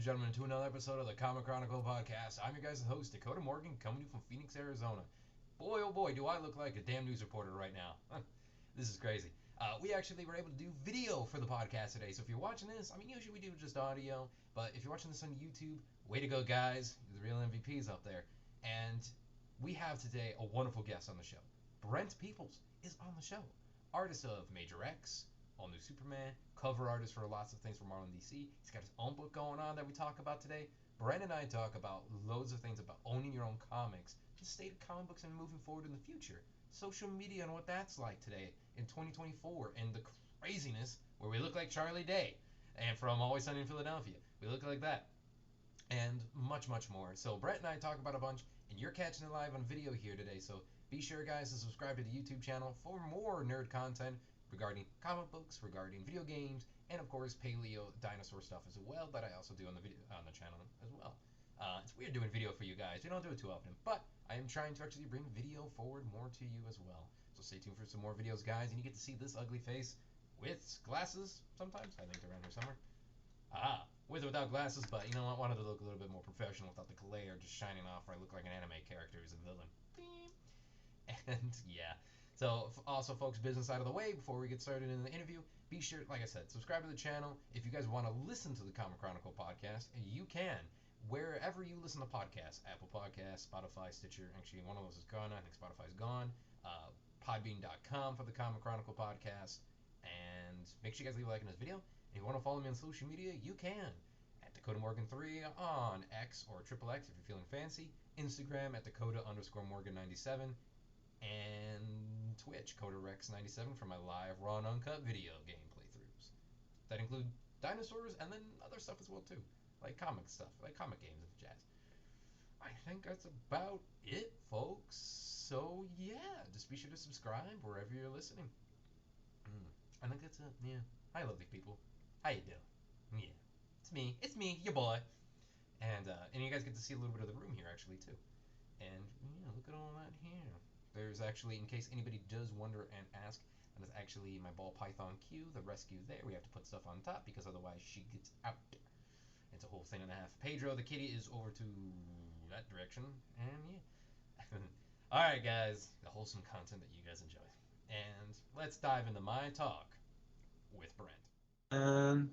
and gentlemen, to another episode of the Chronicle podcast. I'm your guys' host, Dakota Morgan, coming to you from Phoenix, Arizona. Boy, oh boy, do I look like a damn news reporter right now. This is crazy. We actually were able to do video for the podcast today, so if you're watching this, I mean, usually we do just audio, but if you're watching this on YouTube, way to go, guys. You're the real MVPs up there. And we have today a wonderful guest on the show. Brent Peeples is on the show. Artist of Major X, All New Superman, cover artist for lots of things from Marvel and DC. He's got his own book going on that we talk about today. Brent and I talk about loads of things about owning your own comics, the state of comic books and moving forward in the future, social media and what that's like today in 2024, and the craziness where we look like Charlie Day and from Always Sunny in Philadelphia. We look like that. And much, much more. So Brent and I talk about a bunch, and you're catching it live on video here today. So be sure, guys, to subscribe to the YouTube channel for more nerd content regarding comic books, regarding video games, and of course paleo dinosaur stuff as well that I also do on the channel as well. It's weird doing video for you guys. We don't do it too often, but I am trying to actually bring video forward more to you as well. So stay tuned for some more videos, guys, and you get to see this ugly face with glasses sometimes. I think they're around here somewhere. With or without glasses, but you know what? I wanted to look a little bit more professional without the glare just shining off where I look like an anime character who's a villain. And yeah. So also, folks, business out of the way before we get started in the interview. Be sure, like I said, subscribe to the channel. If you guys want to listen to the Comic Chronicle podcast, you can. Wherever you listen to podcasts, Apple Podcasts, Spotify, Stitcher. Actually, one of those is gone. I think Spotify's gone. Podbean.com for the Comic Chronicle podcast. And make sure you guys leave a like on this video. If you want to follow me on social media, you can. At Dakota Morgan 3 on X or XXX if you're feeling fancy. Instagram at Dakota_Morgan97. And Twitch, CodaRex97 for my live raw and uncut video game playthroughs. That include dinosaurs and then other stuff as well too. Like comic stuff, like comic games and jazz. I think that's about it, folks. So yeah, just be sure to subscribe wherever you're listening. I think that's it. Yeah. Hi, lovely people. How you doing? Yeah. It's me, your boy. And you guys get to see a little bit of the room here actually too. And yeah, look at all that here. There's actually, in case anybody does wonder and ask, that is actually my ball python Q, the rescue there. We have to put stuff on top because otherwise she gets out. It's a whole thing and a half. Pedro, the kitty, is over to that direction. And yeah. Alright, guys. The wholesome content that you guys enjoy. And let's dive into my talk with Brent.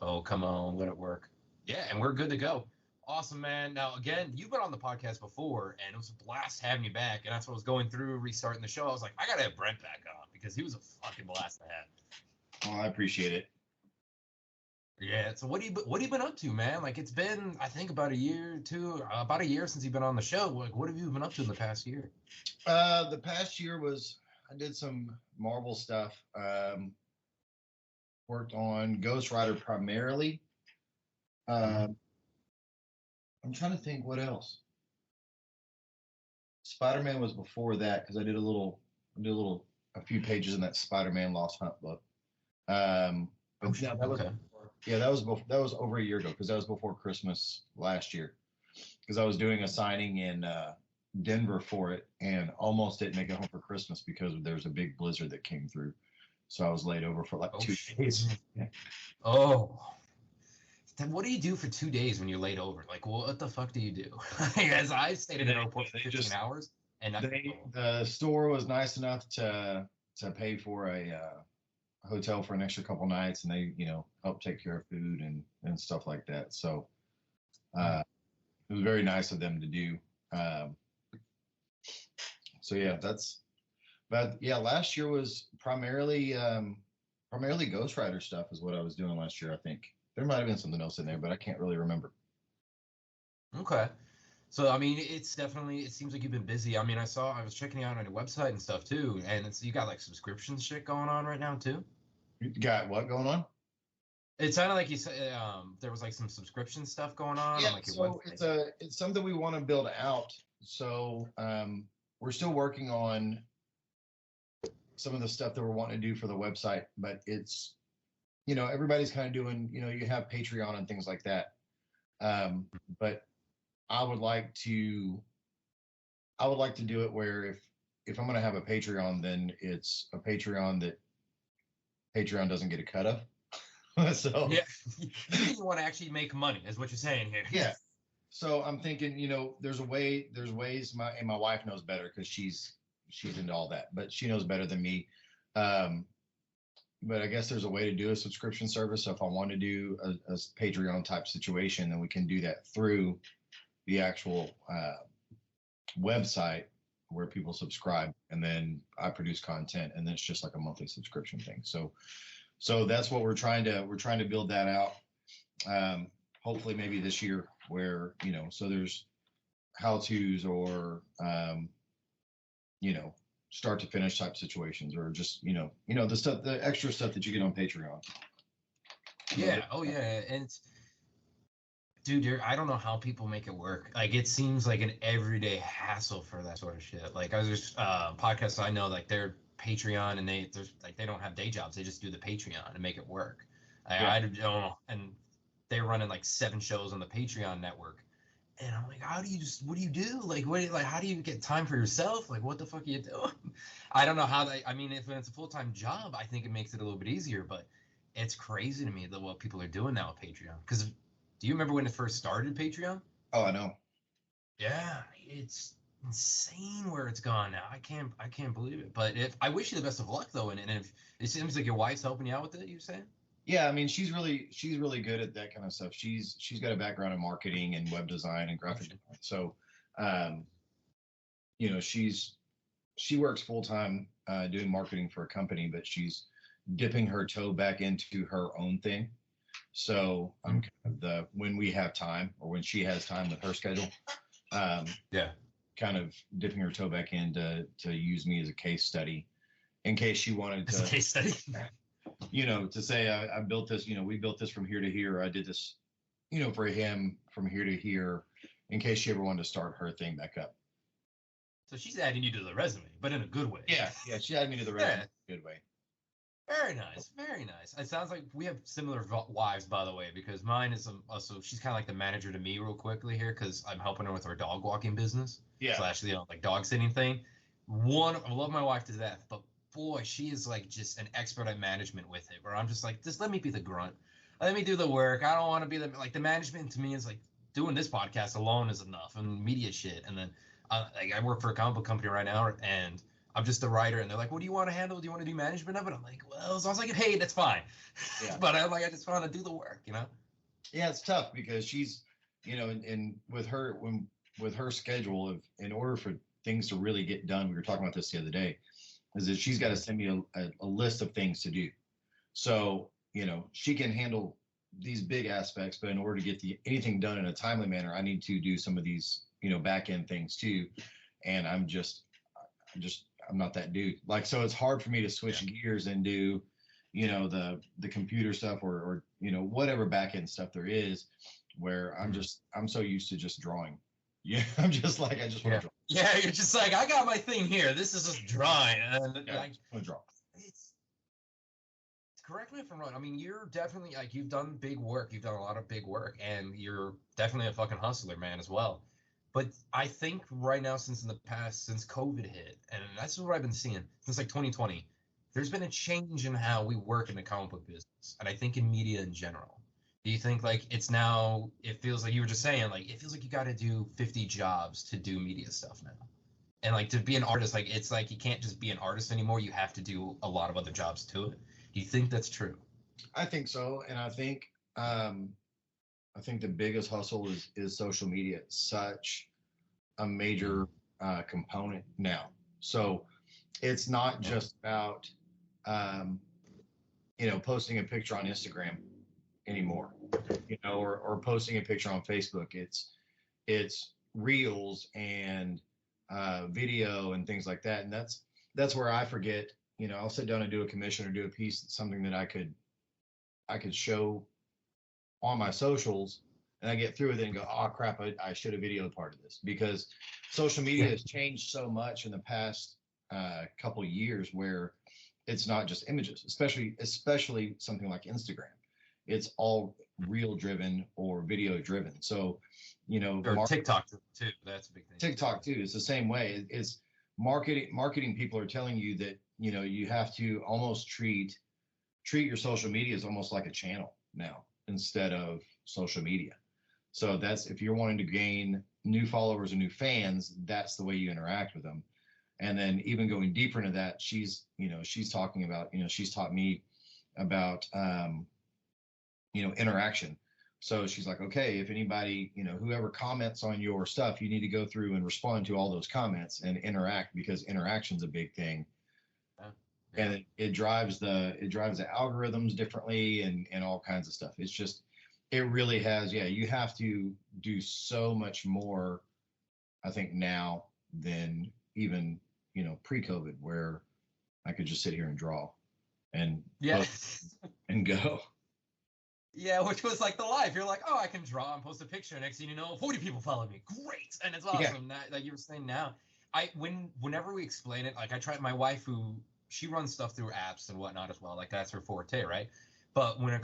Oh, come on. Let it work. Yeah, and we're good to go. Awesome, man. Now, again, you've been on the podcast before, and it was a blast having you back. And that's what I was going through, restarting the show. I was like, I got to have Brent back on because he was a fucking blast to have. Oh, I appreciate it. Yeah, so what have you been up to, man? Like, it's been, I think, about a year since you've been on the show. Like, what have you been up to in the past year? The past year was, I did some Marvel stuff. Worked on Ghost Rider primarily. I'm trying to think what else. Spider-Man was before that because I did a few pages in that Spider-Man Lost Hunt book. But yeah, that was over a year ago because that was before Christmas last year. Because I was doing a signing in Denver for it and almost didn't make it home for Christmas because there was a big blizzard that came through. So I was laid over for like 2 days. Yeah. Oh. Then what do you do for 2 days when you're laid over? Like, what the fuck do you do? As I stayed in an airport for 15 hours, and the store was nice enough to pay for a hotel for an extra couple nights, and they help take care of food and stuff like that. So it was very nice of them to do. So yeah, last year was primarily Ghost Rider stuff is what I was doing last year. I think there might have been something else in there, but I can't really remember. Okay. So, I mean, it seems like you've been busy. I mean, I was checking you out on your website and stuff too, and you got like subscription shit going on right now too? You got what going on? It sounded like you said there was like some subscription stuff going on. Yeah, on, like, your so website. it's something we want to build out. So we're still working on some of the stuff that we're wanting to do for the website, but it's everybody's kind of doing, you have Patreon and things like that. But I would like to do it where if I'm going to have a Patreon, then it's a Patreon that Patreon doesn't get a cut of. So yeah, you want to actually make money, is what you're saying here. yeah. So I'm thinking, there's ways. My wife knows better because she's into all that, but she knows better than me. Um, but I guess there's a way to do a subscription service. So if I want to do a Patreon type situation, then we can do that through the actual website where people subscribe, and then I produce content, and then it's just like a monthly subscription thing. So that's what we're trying to build that out. Hopefully maybe this year, where so there's how to's or start to finish type situations, or just the extra stuff that you get on Patreon. Yeah. Oh yeah. And dude, I don't know how people make it work. Like, it seems like an everyday hassle for that sort of shit. Like, I was just podcasts I know, like, they're Patreon, and they don't have day jobs. They just do the Patreon and make it work. I don't know. And they're running like 7 shows on the Patreon network. And I'm like, what do you do? Like, how do you get time for yourself? Like, what the fuck are you doing? I don't know how I mean, if it's a full-time job, I think it makes it a little bit easier, but it's crazy to me what people are doing now with Patreon. Because do you remember when it first started, Patreon? Oh, I know. Yeah, it's insane where it's gone now. I can't believe it. But I wish you the best of luck though, and if it seems like your wife's helping you out with it, you're saying? Yeah, I mean, she's really good at that kind of stuff. She's got a background in marketing and web design and graphic design. So, she works full time doing marketing for a company, but she's dipping her toe back into her own thing. So I'm kind of when we have time, or when she has time with her schedule, kind of dipping her toe back in to use me as a case study, in case she wanted to. As a case study. To say I built this, we built this from here to here. I did this, for him from here to here, in case she ever wanted to start her thing back up. So she's adding you to the resume, but in a good way. Yeah, she added me to the resume in a good way. Very nice, very nice. It sounds like we have similar wives, by the way, because mine is also, she's kind of like the manager to me real quickly here, because I'm helping her with our dog walking business. Yeah. Slash, like dog sitting thing. I love my wife to death, but boy, she is like just an expert at management with it, where I'm just like, just let me be the grunt. Let me do the work. I don't want to be the management to me is like doing this podcast alone is enough, and media shit. And then I work for a comic book company right now, and I'm just the writer, and they're like, what do you want to handle? Do you want to do management of it? I'm like, well, as long as I get paid, that's fine. Yeah. But I'm like, I just want to do the work, Yeah, it's tough because she's, and with her schedule, in order for things to really get done, we were talking about this the other day, is that she's got to send me a list of things to do. So, she can handle these big aspects, but in order to get anything done in a timely manner, I need to do some of these, back end things too. And I'm not that dude. Like, so it's hard for me to switch gears and do, the computer stuff or whatever back end stuff there is, where I'm so used to just drawing. Yeah, I'm just like, I just want to draw. Yeah, you're just like, I got my thing here. This is just drawing. And I just want to draw. Correct me if I'm wrong. I mean, you're definitely, like, you've done big work. You've done a lot of big work, and you're definitely a fucking hustler, man, as well. But I think right now, since COVID hit, and that's what I've been seeing since like 2020, there's been a change in how we work in the comic book business, and I think in media in general. Do you think like it feels like you were just saying, like, it feels like you got to do 50 jobs to do media stuff now? And like to be an artist, like it's like you can't just be an artist anymore. You have to do a lot of other jobs to it. Do you think that's true? I think so. And I think the biggest hustle is social media. It's such a major component now. So it's not just about, posting a picture on Instagram anymore, or posting a picture on Facebook. It's reels and video and things like that. And that's where I forget, I'll sit down and do a commission or do a piece, something that I could show on my socials, and I get through with it and go, oh crap, I should have videoed part of this, because social media has changed so much in the past couple of years, where it's not just images, especially something like Instagram. It's all reel driven or video driven. So, or TikTok too. That's a big thing. TikTok too. It's the same way. It's marketing people are telling you that, you have to almost treat treat your social media as almost like a channel now instead of social media. So that's, if you're wanting to gain new followers and new fans, that's the way you interact with them. And then even going deeper into that, she's talking about, she's taught me about, interaction. So she's like, okay, if anybody, whoever comments on your stuff, you need to go through and respond to all those comments and interact, because interaction's a big thing. Yeah. And it drives the algorithms differently and all kinds of stuff. It's just, it really has, you have to do so much more, I think, now than even, pre-COVID, where I could just sit here and draw and and go. Yeah, which was like the life. You're like, oh, I can draw and post a picture. Next thing you know, 40 people follow me. Great. And it's awesome. Yeah. Like you were saying now, whenever we explain it, like I try, my wife, who she runs stuff through apps and whatnot as well. Like that's her forte, right? But when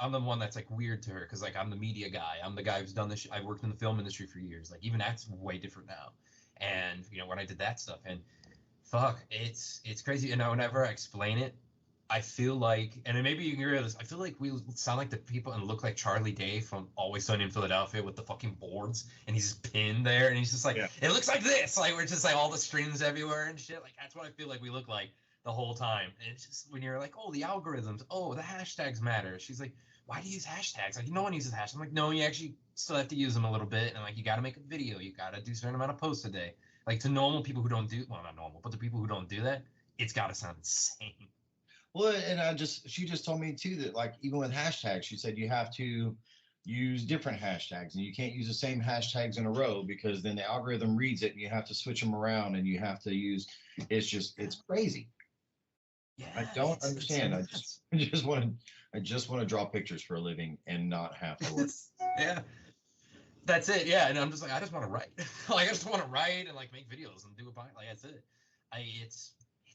I'm the one that's like weird to her, because like I'm the media guy. I'm the guy who's done this. I've worked in the film industry for years. Like even that's way different now. And when I did that stuff, and fuck, it's crazy. And now whenever I explain it, I feel like, and maybe you can hear this, I feel like we sound like the people and look like Charlie Day from Always Sunny in Philadelphia with the fucking boards, and he's just pinned there, and he's just like, It looks like this, like we're just like all the strings everywhere and shit. Like that's what I feel like we look like the whole time. And it's just when you're like, oh, the algorithms, oh, the hashtags matter. She's like, why do you use hashtags? Like no one uses hashtags. I'm like, no, you actually still have to use them a little bit, and like you got to make a video, you got to do a certain amount of posts a day. Like to normal people who don't do, well, not normal, but the people who don't do that, it's got to sound insane. Well, and she just told me too that like even with hashtags, she said you have to use different hashtags and you can't use the same hashtags in a row, because then the algorithm reads it and you have to switch them around and you have to use. It's crazy. Yeah, I don't understand. I just want to draw pictures for a living and not have to work. Yeah. That's it. Yeah. And I'm just like, I just want to write. Like I just want to write and like make videos and do a like that's it. It's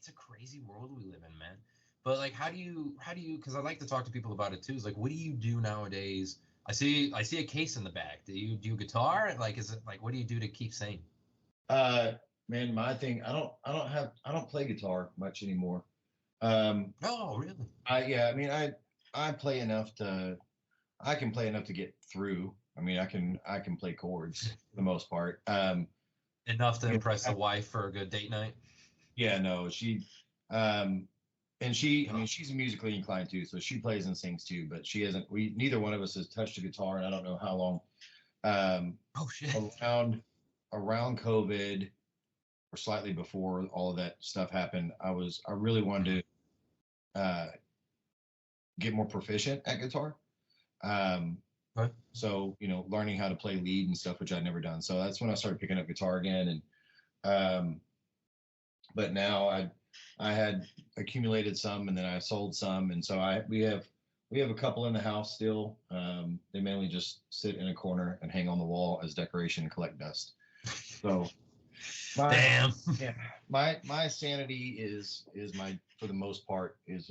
a crazy world we live in, man. But like, how do you, because I like to talk to people about it too. Is like, what do you do nowadays? I see a case in the back. Do you do guitar? Like, is it like, what do you do to keep sane? Man, my thing, I don't play guitar much anymore. Oh, really? I play enough I can play enough to get through. I mean, I can play chords for the most part. Enough to impress the wife for a good date night? Yeah, no, and she, I mean, she's musically inclined too, so she plays and sings too, but she hasn't, neither one of us has touched a guitar in I don't know how long. Oh shit. Around COVID or slightly before all of that stuff happened, I really wanted to get more proficient at guitar. So, learning how to play lead and stuff, which I'd never done. So that's when I started picking up guitar again. And, but now I had accumulated some and then I sold some. And so we have a couple in the house still. They mainly just sit in a corner and hang on the wall as decoration and collect dust. So damn. Yeah, my sanity is for the most part is,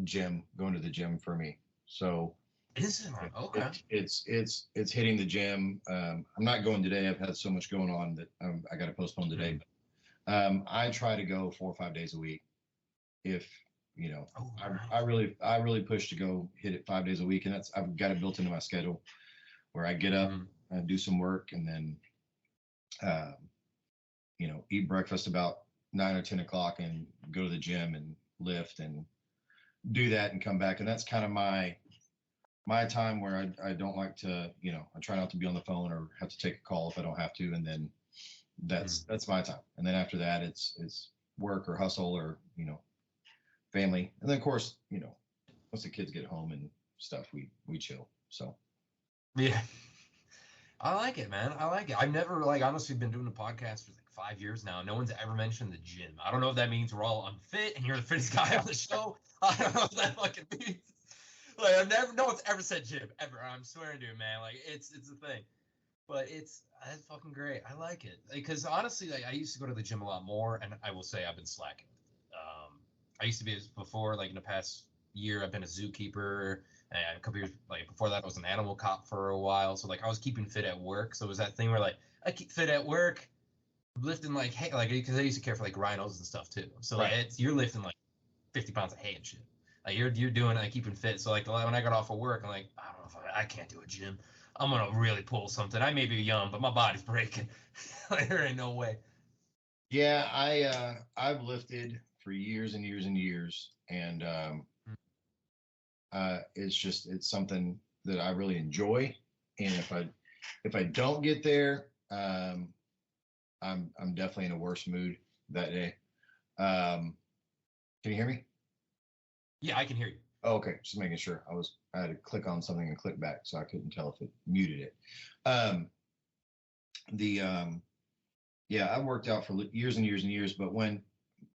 gym, going to the gym for me. So okay. It's hitting the gym. I'm not going today. I've had so much going on that I got to postpone today. But I try to go 4 or 5 days a week. If I really push to go hit it 5 days a week, and I've got it built into my schedule where I get up and do some work, and then eat breakfast about 9 or 10 o'clock, and go to the gym and lift and do that and come back. And that's kind of my time where I don't like to, I try not to be on the phone or have to take a call if I don't have to. And then that's my time. And then after that, it's work or hustle or, family. And then of course, once the kids get home and stuff, we chill. So. Yeah. I like it, man. I like it. I've never honestly been doing a podcast for 5 years now. No one's ever mentioned the gym. I don't know if that means we're all unfit and you're the fittest guy on the show. I don't know what that fucking means. No one's ever said gym ever. I'm swearing to you, man. It's a thing, but it's fucking great. I like it because honestly, I used to go to the gym a lot more, and I will say I've been slacking. I used to be before, in the past year, I've been a zookeeper. And a couple years before that, I was an animal cop for a while. So I was keeping fit at work. So it was that thing where I keep fit at work, lifting because I used to care for rhinos and stuff too. So you're lifting 50 pounds of hay and shit. Like you're doing it, like keeping fit. So like when I got off of work, I'm like, I don't know if I can't do a gym. I'm gonna really pull something. I may be young, but my body's breaking. Like, there ain't no way. Yeah, I've lifted for years and years and years, and it's something that I really enjoy. And if I don't get there, I'm definitely in a worse mood that day. Can you hear me? Yeah, I can hear you. Oh, okay, just making sure. I had to click on something and click back, so I couldn't tell if it muted it. The Yeah, I worked out for years and years and years, but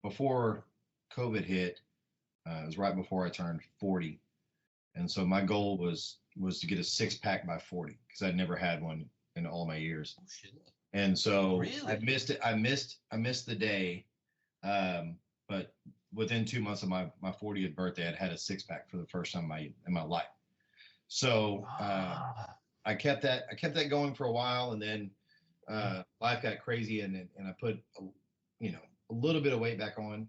before COVID hit, it was right before I turned 40, and so my goal was to get a 6-pack by 40 because I'd never had one in all my years. Oh shit. And so really? I missed it. I missed the day, but within 2 months of my 40th birthday, I'd had a 6-pack for the first time in my life. So I kept that going for a while, and then life got crazy, and I put a little bit of weight back on.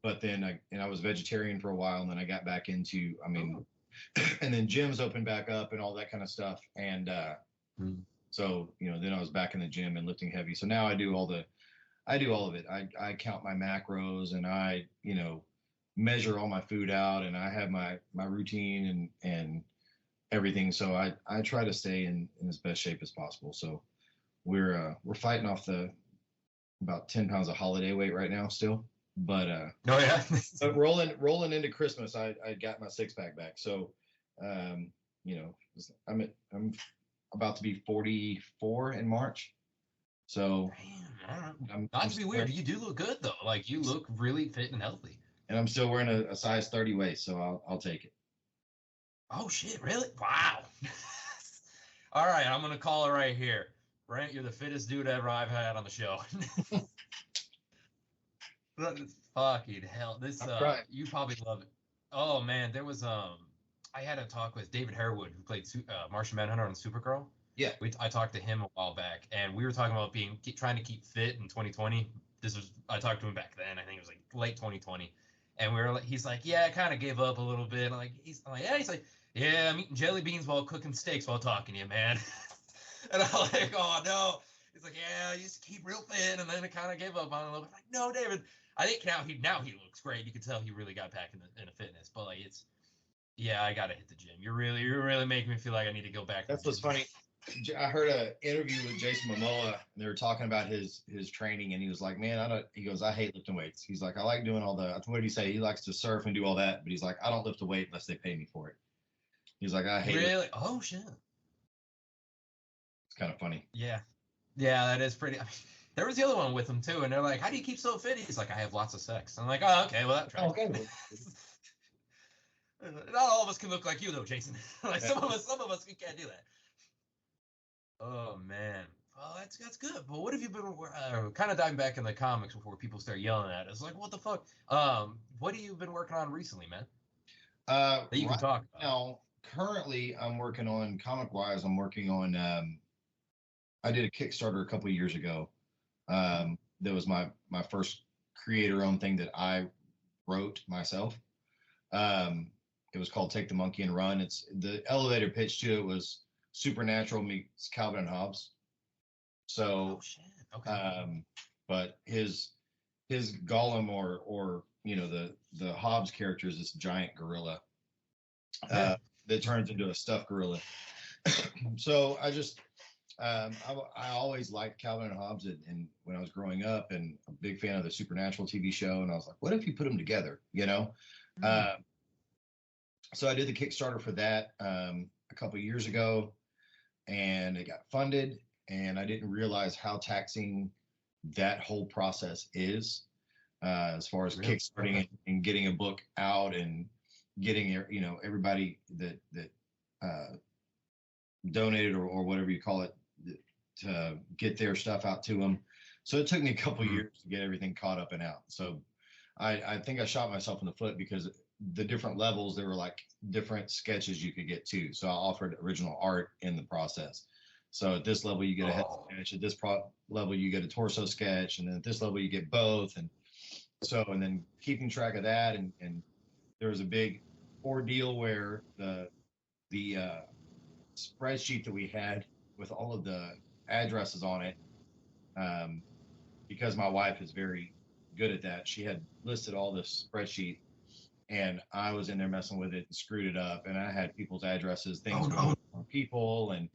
But then I was vegetarian for a while, and then I got back into and then gyms opened back up and all that kind of stuff, and so then I was back in the gym and lifting heavy. So now I do all of it. I count my macros, and I measure all my food out, and I have my routine and everything. So I try to stay in as best shape as possible. So we're fighting off about 10 pounds of holiday weight right now still, but but rolling into Christmas, I got my 6-pack back. So I'm about to be 44 in March. So not to be weird, you do look good though. Like you look really fit and healthy. And I'm still wearing a size 30 waist, so I'll take it. Oh shit, really? Wow. All right, I'm gonna call it right here. Brent, you're the fittest dude ever I've had on the show. Fucking hell. This you probably love it. Oh man, there was I had a talk with David Harewood, who played Martian Manhunter on Supergirl. Yeah. I talked to him a while back, and we were talking about trying to keep fit in 2020. I talked to him back then. I think it was like late 2020, and he's like, yeah, I kind of gave up a little bit. I'm like, yeah. He's like, yeah, I'm eating jelly beans while cooking steaks while talking to you, man. And I'm like, oh no. He's like, yeah, I used to keep real fit, and then I kind of gave up on it a little bit. I'm like, no, David. I think now he looks great. You can tell he really got back into fitness. But like yeah, I gotta hit the gym. You're really making me feel like I need to go back. That's what's funny. I heard an interview with Jason Momoa, and they were talking about his training, and he was like, man, he goes, I hate lifting weights. He's like, I like doing all the, what did he say? He likes to surf and do all that, but he's like, I don't lift a weight unless they pay me for it. He's like, I hate it. Really? Oh shit. It's kind of funny. Yeah, that is pretty. I mean, there was the other one with him too, and they're like, how do you keep so fit? He's like, I have lots of sex. I'm like, oh, okay, well that tracks. Okay. Not all of us can look like you though, Jason. Like some of us we can't do that. Oh man, well that's good. But what have you been kind of diving back in the comics before people start yelling at us? Like, what the fuck? What have you been working on recently, man? That you can talk about. Now, currently, I'm working on comic-wise. I'm working on. I did a Kickstarter a couple of years ago. That was my first creator-owned thing that I wrote myself. It was called Take the Monkey and Run. It's the elevator pitch to it was Supernatural meets Calvin and Hobbes. So, but his Gollum or the Hobbes character is this giant gorilla that turns into a stuffed gorilla. So I just I always liked Calvin and Hobbes, and when I was growing up, and a big fan of the Supernatural TV show, and I was like, what if you put them together? So I did the Kickstarter for that a couple of years ago, and it got funded, and I didn't realize how taxing that whole process is as far as kickstarting and getting a book out and getting everybody that donated or whatever you call it to get their stuff out to them. So it took me a couple of years to get everything caught up and out. So I think I shot myself in the foot because the different levels, there were like different sketches you could get to. So I offered original art in the process. So at this level, you get a head sketch. At this level, you get a torso sketch. And then at this level, you get both. And So, and then keeping track of that, and there was a big ordeal where the spreadsheet that we had with all of the addresses on it, um, because my wife is very good at that. She had listed all this spreadsheet, and I was in there messing with it and screwed it up. And I had people's addresses, things going on people, and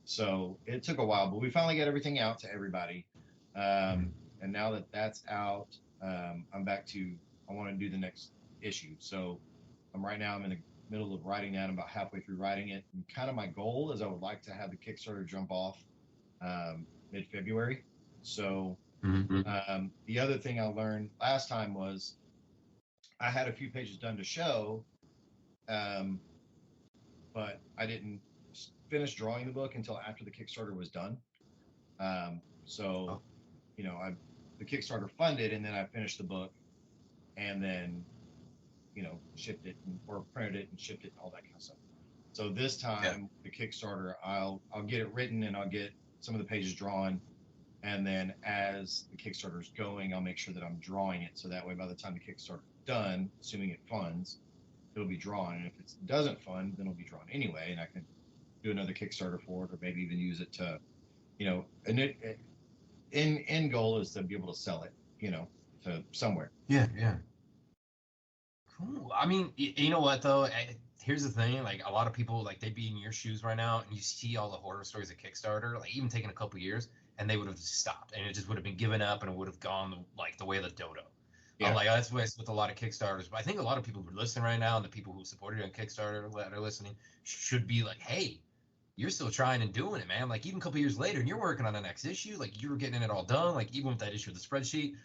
so it took a while, but we finally got everything out to everybody. And now that that's out, I'm back to I want to do the next issue. So right now I'm in the middle of writing that. I'm about halfway through writing it. And kind of my goal is I would like to have the Kickstarter jump off mid-February. So the other thing I learned last time was I had a few pages done to show, but I didn't finish drawing the book until after the Kickstarter was done. You know, the Kickstarter funded, and then I finished the book, and then, you know, shipped it or printed it and shipped it and all that kind of stuff. So this time, the Kickstarter, I'll get it written and I'll get some of the pages drawn, and then as the Kickstarter's going, I'll make sure that I'm drawing it, so that way by the time the Kickstarter's done, assuming it funds, it'll be drawn. And if it doesn't fund, then it'll be drawn anyway, and I can do another Kickstarter for it, or maybe even use it to, you know, and end goal is to be able to sell it, you know, to somewhere. Yeah. Cool. I mean, you know what though? Here's the thing: like a lot of people, like they'd be in your shoes right now, and you see all the horror stories of Kickstarter, like even taking a couple years, and they would have just stopped, and it just would have been given up, and it would have gone like the way of the dodo. Yeah. Like that's with a lot of Kickstarters. But I think a lot of people who are listening right now, and the people who supported you on Kickstarter that are listening, should be like, hey, you're still trying and doing it, man. Like even a couple years later, and you're working on the next issue. Like you were getting it all done. Like even with that issue of the spreadsheet,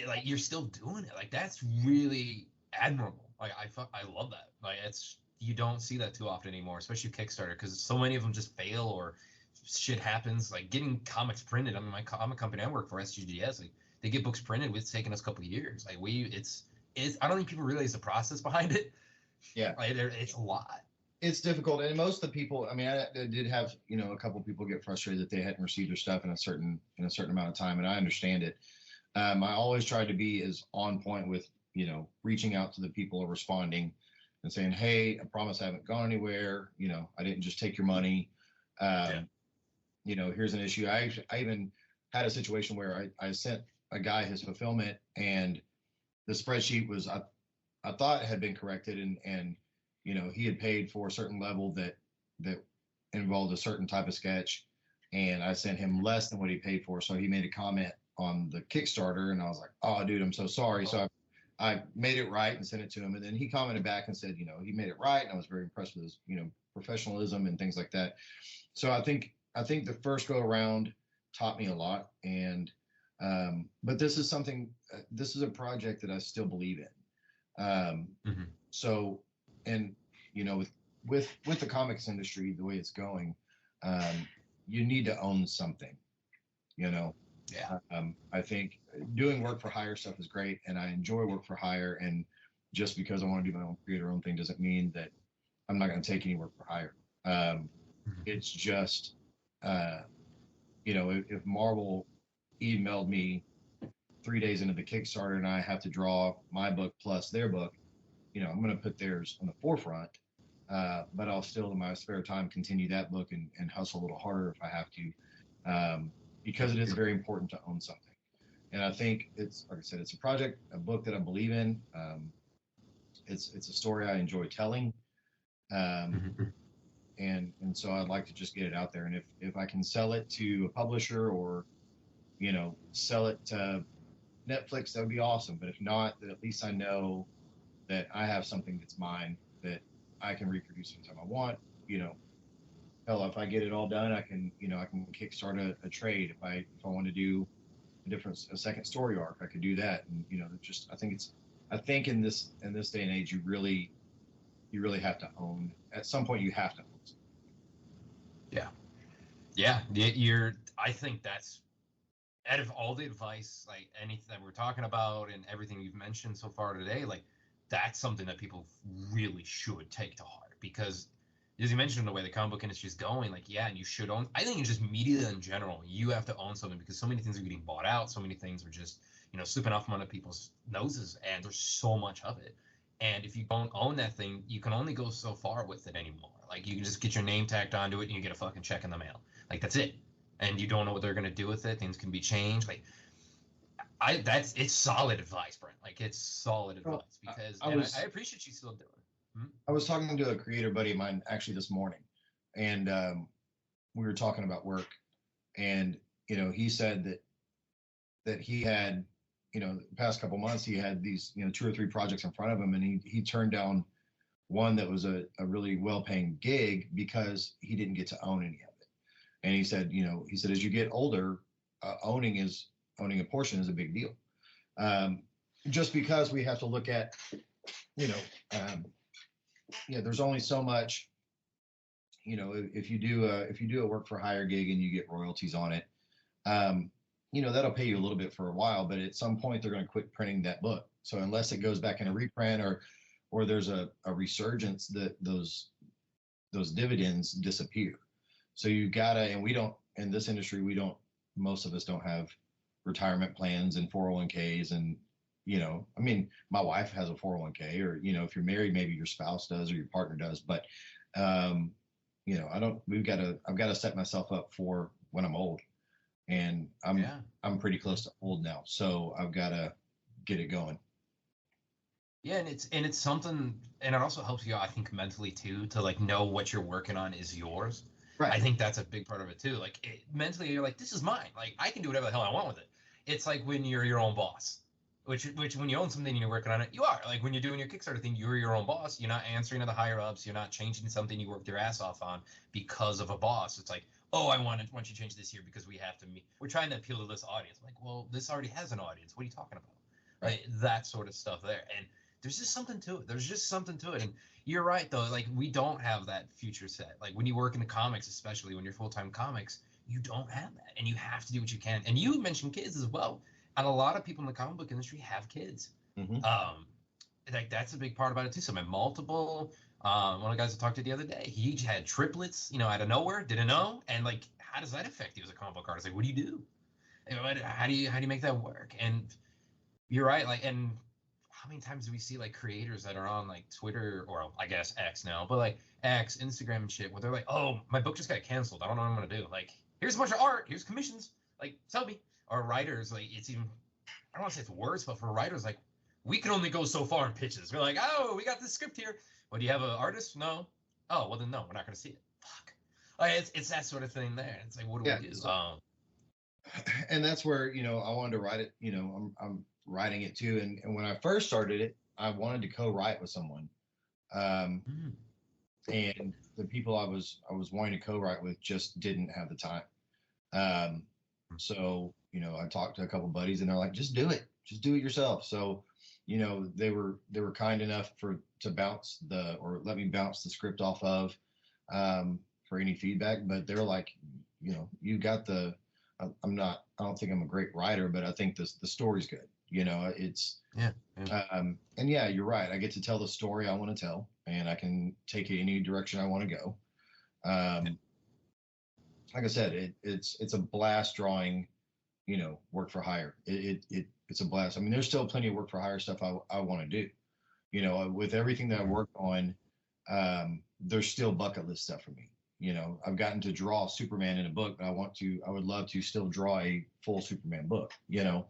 like you're still doing it. Like that's really admirable. Like I love that. Like you don't see that too often anymore, especially Kickstarter, because so many of them just fail or shit happens. Like getting comics printed. I mean, my comic company I work for, SGDS, like they get books printed. It's taken us a couple of years. Like it's I don't think people realize the process behind it. Yeah, like it's a lot. It's difficult, and most of the people. I mean, I did have, you know, a couple of people get frustrated that they hadn't received their stuff in a certain amount of time, and I understand it. I always try to be as on point with, you know, reaching out to the people responding and saying, hey, I promise I haven't gone anywhere. You know, I didn't just take your money. You know, here's an issue. I even had a situation where I sent a guy his fulfillment, and the spreadsheet was, I thought it had been corrected, and you know, he had paid for a certain level that involved a certain type of sketch, and I sent him less than what he paid for. So he made a comment on the Kickstarter, and I was like, oh, dude, I'm so sorry. So I made it right and sent it to him, and then he commented back and said, you know, he made it right, and I was very impressed with his, you know, professionalism and things like that. So I think the first go around taught me a lot, and but this is something, this is a project that I still believe in. So, and you know, with the comics industry the way it's going, you need to own something, you know. I think doing work for hire stuff is great, and I enjoy work for hire, and just because I want to do my own creator-owned thing doesn't mean that I'm not going to take any work for hire. It's just, you know, if Marvel emailed me 3 days into the Kickstarter and I have to draw my book plus their book, you know, I'm going to put theirs on the forefront, but I'll still in my spare time continue that book and hustle a little harder if I have to, because it is very important to own something. And I think it's, like I said, it's a book that I believe in. It's a story I enjoy telling. And so I'd like to just get it out there. And if I can sell it to a publisher, or, you know, sell it to Netflix, that would be awesome. But if not, then at least I know that I have something that's mine that I can reproduce anytime I want. You know, hell, if I get it all done, I can kickstart a trade. If I want to do a second story arc, I could do that. And, you know, I think in this day and age, you really have to own, at some point you have to own something. I think that's, out of all the advice, like anything that we're talking about and everything you've mentioned so far today, like that's something that people really should take to heart, because as you mentioned, the way the comic book industry is going, like, yeah, and you should own. I think it's just media in general. You have to own something because so many things are getting bought out. So many things are just, slipping off one of people's noses, and there's so much of it. And if you don't own that thing, you can only go so far with it anymore. Like, you can just get your name tagged onto it, and you get a fucking check in the mail. Like, that's it. And you don't know what they're gonna do with it. Things can be changed. Like, it's solid advice, Brent. Like, it's solid advice because I appreciate you still doing it. I was talking to a creator buddy of mine actually this morning, and we were talking about work, and he said that he had, the past couple months he had these 2 or 3 projects in front of him, and he turned down one that was a really well-paying gig because he didn't get to own any of it. And he said as you get older, owning a portion is a big deal. Just because we have to look at there's only so much, if you do a work for hire gig and you get royalties on it, that'll pay you a little bit for a while, but at some point they're going to quit printing that book. So unless it goes back in a reprint or there's a resurgence, that those dividends disappear. So you gotta, and we don't, in this industry, most of us don't have retirement plans and 401ks and, my wife has a 401k, or, if you're married, maybe your spouse does or your partner does. But, I've got to set myself up for when I'm old, and I'm pretty close to old now. So I've got to get it going. Yeah. And it's something, and it also helps you, I think, mentally too, to like know what you're working on is yours. Right. I think that's a big part of it too. Like mentally, you're like, this is mine. Like, I can do whatever the hell I want with it. It's like when you're your own boss. Which when you own something and you're working on it, you are. Like when you're doing your Kickstarter thing, you're your own boss. You're not answering to the higher ups. You're not changing something you worked your ass off on because of a boss. It's like, oh, I want you to change this here because we have to meet. We're trying to appeal to this audience. I'm like, well, this already has an audience. What are you talking about? Right? That sort of stuff there. And there's just something to it. And you're right though. Like, we don't have that future set. Like when you work in the comics, especially when you're full-time comics, you don't have that, and you have to do what you can. And you mentioned kids as well. And a lot of people in the comic book industry have kids. Mm-hmm. Like that's a big part about it too. So my multiple, one of the guys I talked to the other day, he had triplets, out of nowhere, didn't know. And like, how does that affect you as a comic book artist? Like, what do you do? How do you make that work? And you're right. Like, and how many times do we see like creators that are on like Twitter, or I guess X now, but like X, Instagram and shit, where they're like, oh, my book just got canceled. I don't know what I'm going to do. Like, here's a bunch of art. Here's commissions. Like, sell me. Or writers, like, it's even, I don't want to say it's worse, but for writers, like, we can only go so far in pitches. We're like, oh, we got this script here. Well, do you have an artist? No. Oh, well then no, we're not going to see it. Fuck. Like, it's that sort of thing there. It's like, what do we do? And that's where, I wanted to write it. I'm writing it too. And when I first started it, I wanted to co-write with someone. And the people I was wanting to co-write with just didn't have the time. So, I talked to a couple buddies and they're like, just do it yourself. So, they were kind enough to let me bounce the script off of, for any feedback, but they're like, you got I don't think I'm a great writer, but I think the story's good. It's, and yeah, you're right. I get to tell the story I want to tell, and I can take it any direction I want to go. Like I said, it's a blast drawing, work for hire. It's a blast. I mean, there's still plenty of work for hire stuff I want to do. With everything that I worked on, there's still bucket list stuff for me. I've gotten to draw Superman in a book, but I would love to still draw a full Superman book. I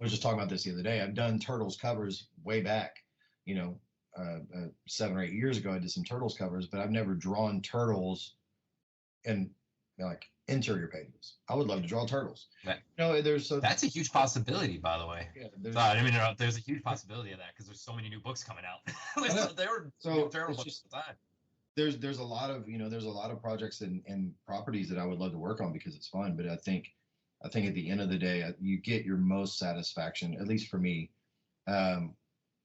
was just talking about this the other day. I've done Turtles covers way back, 7 or 8 years ago. I did some Turtles covers, but I've never drawn Turtles and like interior pages. I would love to draw Turtles. That's a huge possibility, by the way. Yeah, there's a huge possibility of that because there's so many new books coming out. There were Turtle books at the time. There's a lot of projects and properties that I would love to work on because it's fun. But I think at the end of the day, you get your most satisfaction, at least for me,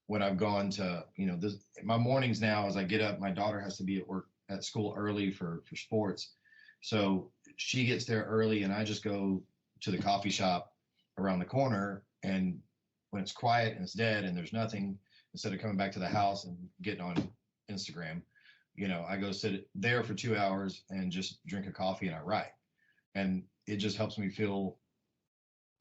when I've gone to my mornings now. As I get up, my daughter has to be at school early for sports. So she gets there early and I just go to the coffee shop around the corner, and when it's quiet and it's dead and there's nothing, instead of coming back to the house and getting on Instagram, I go sit there for 2 hours and just drink a coffee and I write. And it just helps me feel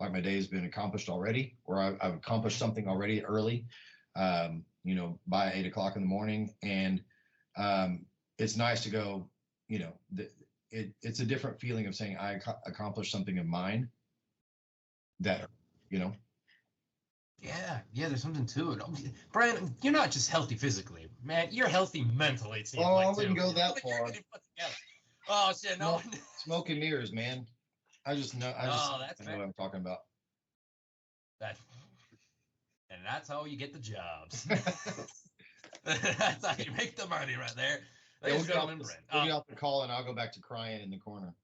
like my day has been accomplished already, or I've accomplished something already early, by 8 o'clock in the morning. And it's nice to go, it's a different feeling of saying I accomplished something of mine that, Yeah, there's something to it. Brent, you're not just healthy physically, man. You're healthy mentally, it seems Oh, like, I wouldn't too. go that far. Oh, shit, no. Smoke and mirrors, man. I just know what I'm talking about. And that's how you get the jobs. That's how you make the money right there. Ladies and gentlemen, Brent. We'll get off the call and I'll go back to crying in the corner.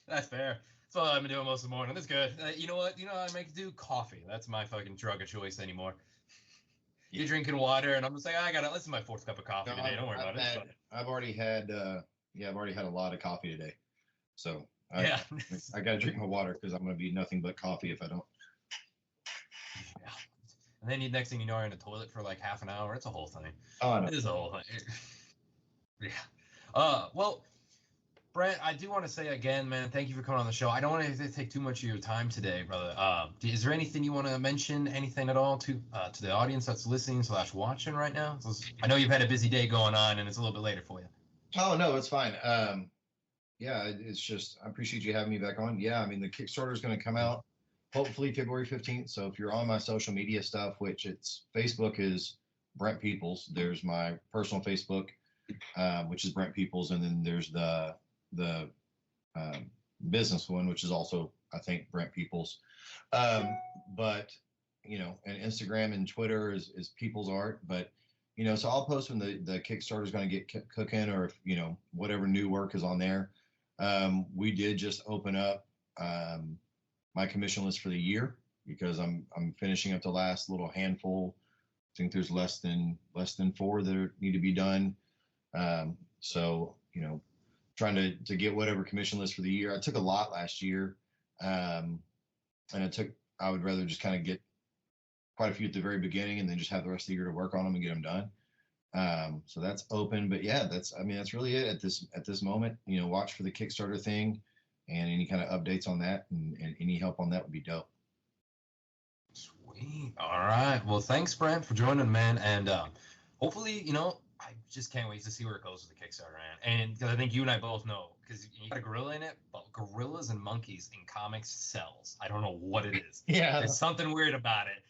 That's fair. That's all I've been doing most of the morning. That's good. You know what? I make do coffee. That's my fucking drug of choice anymore. Yeah. You're drinking water, and I'm just like, this is my fourth cup of coffee today. Don't worry about it. I've already had a lot of coffee today. So I got to drink my water because I'm going to be nothing but coffee if I don't. Yeah. And then next thing you know, you're in the toilet for like half an hour. It's a whole thing. Oh, no. It is a whole thing. Yeah. Well, Brent, I do want to say again, man, thank you for coming on the show. I don't want to take too much of your time today, brother. Is there anything you want to mention, anything at all to the audience that's listening / watching right now? I know you've had a busy day going on, and it's a little bit later for you. Oh, no, it's fine. It's just, I appreciate you having me back on. Yeah, I mean, the Kickstarter is going to come out hopefully February 15th. So if you're on my social media stuff, which Facebook is Brent Peeples. There's my personal Facebook, which is Brent Peeples. And then there's the business one, which is also, I think, Brent Peeples. But, and Instagram and Twitter is People's Art. But, so I'll post when the Kickstarter is going to get cooking, or if, whatever new work is on there. We did just open up my commission list for the year because I'm finishing up the last little handful. I think there's less than 4 that need to be done. So, trying to get whatever commission list for the year. I took a lot last year. And I would rather just kind of get quite a few at the very beginning and then just have the rest of the year to work on them and get them done. So that's open, but yeah, that's really it at this moment. Watch for the Kickstarter thing and any kind of updates on that and any help on that would be dope. Sweet. All right. Well, thanks, Brent, for joining, man. And hopefully, I just can't wait to see where it goes with the Kickstarter, man. And because I think you and I both know, because you got a gorilla in it, but gorillas and monkeys in comics sells. I don't know what it is. Yeah. There's something weird about it.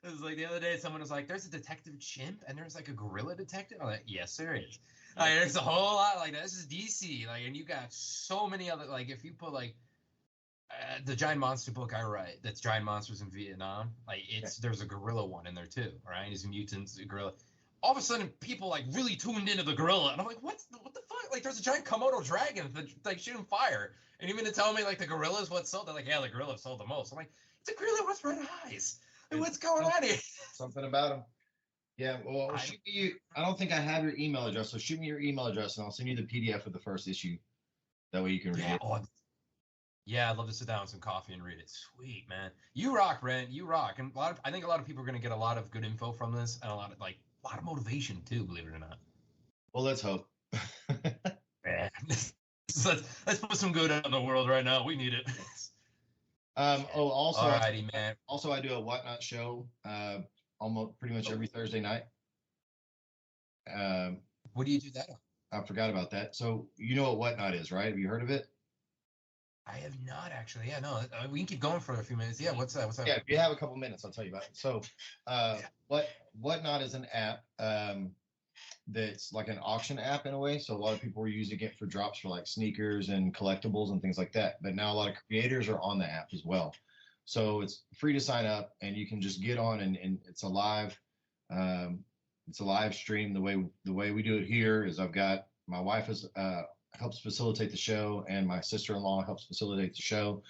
It was like the other day, someone was like, there's a detective chimp and there's like a gorilla detective. I'm like, yes, there is. Like, there's a whole lot like that. This is DC. Like, and you got so many other, like, if you put like the giant monster book I write, that's giant monsters in Vietnam. Like, there's a gorilla one in there too, right? He's mutants, a gorilla. All of a sudden, people like really tuned into the gorilla, and I'm like, what the fuck? Like, there's a giant Komodo dragon that like shooting fire, and even to tell me like the gorilla's what sold. They're like, yeah, the gorilla sold the most. I'm like, it's a gorilla with red eyes. What's going on here? Something about him. Yeah, well, I don't think I have your email address, so shoot me your email address, and I'll send you the PDF of the first issue. That way you can read it. Yeah, I'd love to sit down with some coffee and read it. Sweet, man. You rock, Brent. You rock. And I think a lot of people are going to get a lot of good info from this, and a lot of motivation too, believe it or not. Well, let's hope. Yeah. let's put some good out in the world right now. We need it. Also, alrighty, man. Also, I do a Whatnot show almost pretty much every Thursday night. What do you do that on? I forgot about that. So you know what Whatnot is, right? Have you heard of it? I have not actually. Yeah, no. We can keep going for a few minutes. Yeah, what's that? Yeah, if you have a couple minutes, I'll tell you about it. So, Whatnot is an app that's like an auction app in a way. So a lot of people were using it for drops for like sneakers and collectibles and things like that. But now a lot of creators are on the app as well. So it's free to sign up, and you can just get on, and it's a live stream. The way we do it here is I've got my wife helps facilitate the show, and my sister-in-law helps facilitate the show,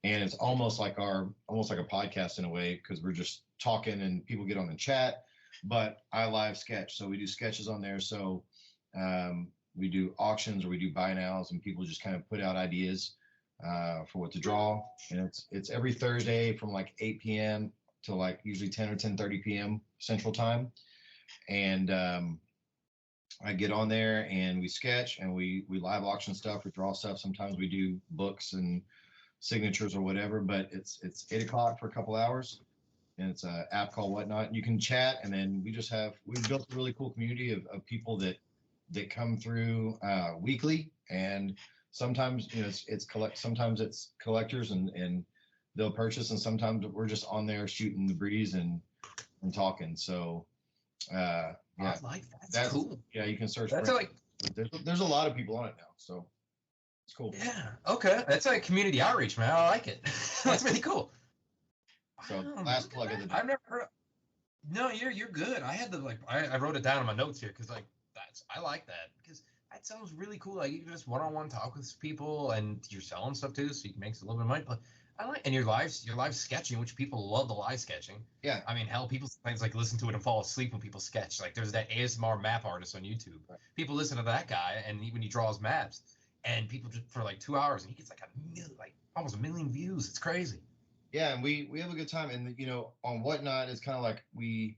and it's almost like a podcast in a way because we're just talking and people get on and chat. But I live sketch, so we do sketches on there. So we do auctions or we do buy nows, and people just kind of put out ideas for what to draw. And it's every Thursday from like 8 p.m. to like usually 10 or 10:30 p.m. Central Time. and I get on there and we sketch and we live auction stuff, we draw stuff. Sometimes we do books and signatures or whatever, but it's 8 o'clock for a couple hours, and it's an app called Whatnot. You can chat, and then we've built a really cool community of people that come through weekly, and sometimes sometimes it's collectors and they'll purchase, and sometimes we're just on there shooting the breeze and talking. So yeah, I like that. That's cool. Yeah, you can search. That's like there's a lot of people on it now, so it's cool. Yeah. Okay. That's like community outreach, man. I like it. That's really cool. So last plug of the day. I've never heard. No, you're good. I had to I wrote it down in my notes here because I like that because that sounds really cool. Like you can just one-on-one talk with people, and you're selling stuff too, so you can make a little bit of money. But I like, and your live sketching, which people love the live sketching. Yeah. I mean, hell, people sometimes like listen to it and fall asleep when people sketch. Like there's that ASMR map artist on YouTube. Right. People listen to that guy, and when he draws maps, and people just for like 2 hours, and he gets like almost 1 million views. It's crazy. Yeah, and we have a good time, and on Whatnot, it's kind of like we,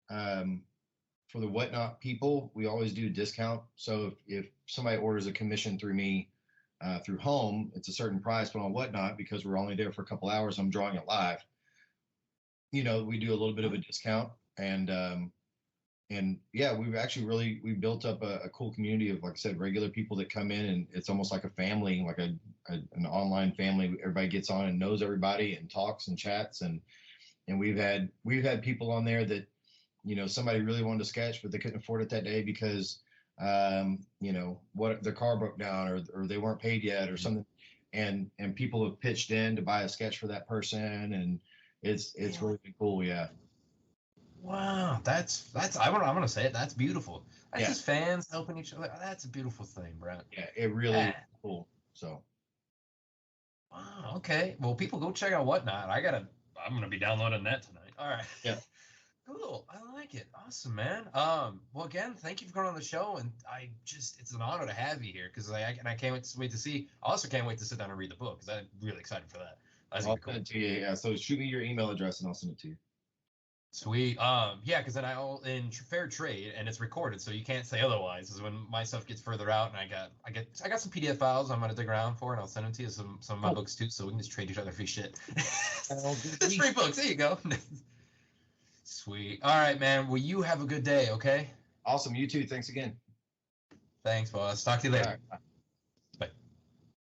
for the Whatnot people, we always do a discount. So if somebody orders a commission through me, through home, it's a certain price, but on Whatnot, because we're only there for a couple hours, I'm drawing it live. We do a little bit of a discount, and yeah, we've built up a cool community of, like I said, regular people that come in, and it's almost like a family, like an online family. Everybody gets on and knows everybody and talks and chats, and we've had people on there that, somebody really wanted to sketch, but they couldn't afford it that day because, their car broke down or they weren't paid yet or something. And people have pitched in to buy a sketch for that person. And it's really cool. Yeah. Wow. That's, I'm going to say it. That's beautiful. That's just fans helping each other. That's a beautiful thing, Brent. Yeah. It really is cool. So. Wow. Okay. Well, people go check out Whatnot. I'm going to be downloading that tonight. All right. Yeah. Cool. I like it. Awesome, man. Well, again, thank you for coming on the show, and it's an honor to have you here because I can't wait to see. I also can't wait to sit down and read the book because I'm really excited for that. That's I'll cool. send it to you. Yeah. So shoot me your email address and I'll send it to you. Sweet. Yeah, because then in fair trade, and it's recorded, so you can't say otherwise. Is when my stuff gets further out, and I got some PDF files I'm gonna dig around for, and I'll send them to you. Some of my books too, so we can just trade each other free shit. It's free books. There you go. Sweet. All right, man. Well, you have a good day, okay? Awesome. You too. Thanks again. Thanks, boss. Talk to you later. All right. Bye.